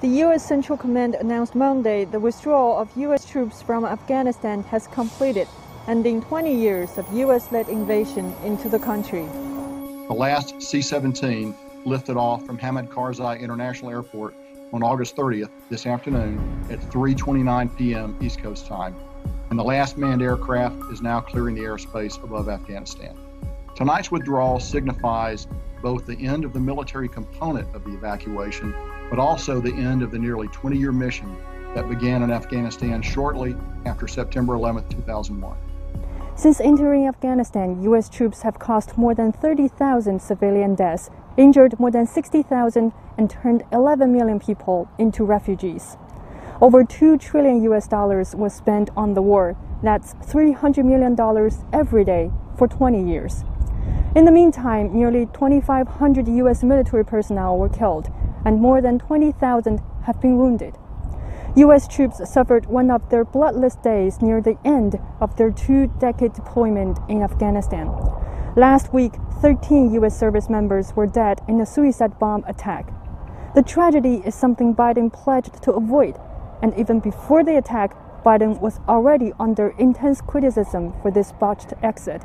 The U.S. Central Command announced Monday the withdrawal of U.S. troops from Afghanistan has completed, ending 20 years of U.S.-led invasion into the country. The last C-17 lifted off from Hamid Karzai International Airport on August 30th, this afternoon, at 3:29 p.m. East Coast time, and the last manned aircraft is now clearing the airspace above Afghanistan. Tonight's withdrawal signifies both the end of the military component of the evacuation, but also the end of the nearly 20-year mission that began in Afghanistan shortly after September 11, 2001. Since entering Afghanistan, U.S. troops have caused more than 30,000 civilian deaths, injured more than 60,000, and turned 11 million people into refugees. Over $2 trillion was spent on the war. That's $300 million every day for 20 years. In the meantime, nearly 2,500 U.S. military personnel were killed, and more than 20,000 have been wounded. U.S. troops suffered one of their bloodless days near the end of their two-decade deployment in Afghanistan. Last week, 13 U.S. service members were dead in a suicide bomb attack. The tragedy is something Biden pledged to avoid, and even before the attack, Biden was already under intense criticism for this botched exit.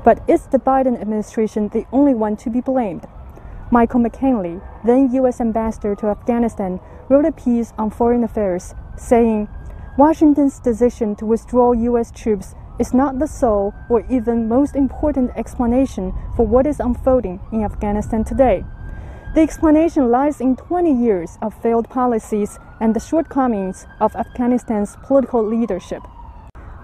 But is the Biden administration the only one to be blamed? Michael McKenzie, then U.S. ambassador to Afghanistan, wrote a piece on foreign affairs saying, "Washington's decision to withdraw U.S. troops is not the sole or even most important explanation for what is unfolding in Afghanistan today. The explanation lies in 20 years of failed policies and the shortcomings of Afghanistan's political leadership."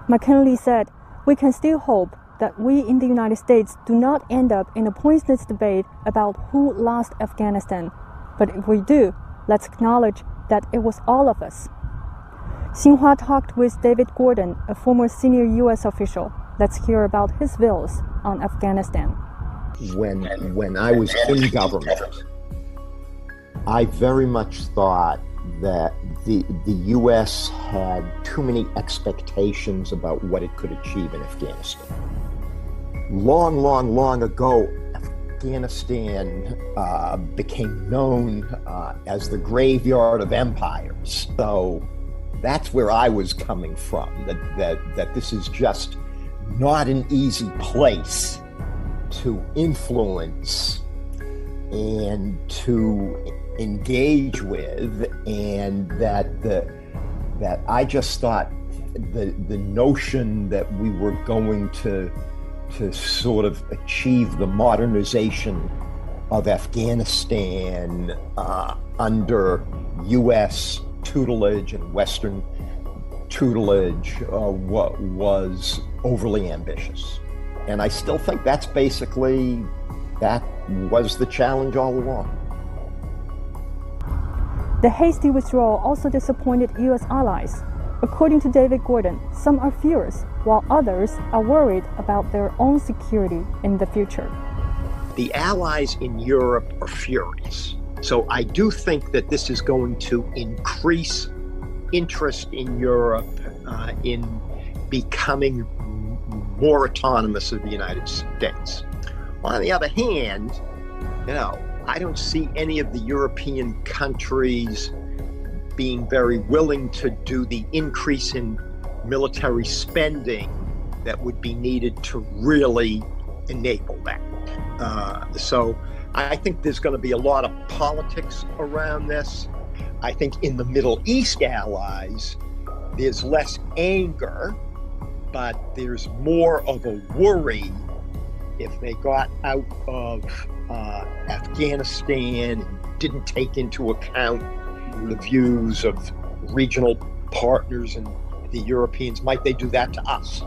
McKenzie said, "We can still hope that we in the United States do not end up in a pointless debate about who lost Afghanistan. But if we do, let's acknowledge that it was all of us." Xinhua talked with David Gordon, a former senior U.S. official. Let's hear about his views on Afghanistan. When I was in government, I very much thought that the U.S. had too many expectations about what it could achieve in Afghanistan. Long ago, Afghanistan became known as the graveyard of empires. So that's where I was coming from, that this is just not an easy place to influence and to engage with, and that I just thought the notion that we were going to sort of achieve the modernization of Afghanistan under U.S. tutelage and Western tutelage was overly ambitious. And I still think that was the challenge all along. The hasty withdrawal also disappointed U.S. allies. According to David Gordon, some are furious, while others are worried about their own security in the future. The allies in Europe are furious. So I do think that this is going to increase interest in Europe in becoming more autonomous of the United States. On the other hand, I don't see any of the European countries being very willing to do the increase in military spending that would be needed to really enable that. So I think there's going to be a lot of politics around this. I think in the Middle East allies, there's less anger, but there's more of a worry if they got out of Afghanistan and didn't take into account the views of regional partners and the Europeans. Might they do that to us?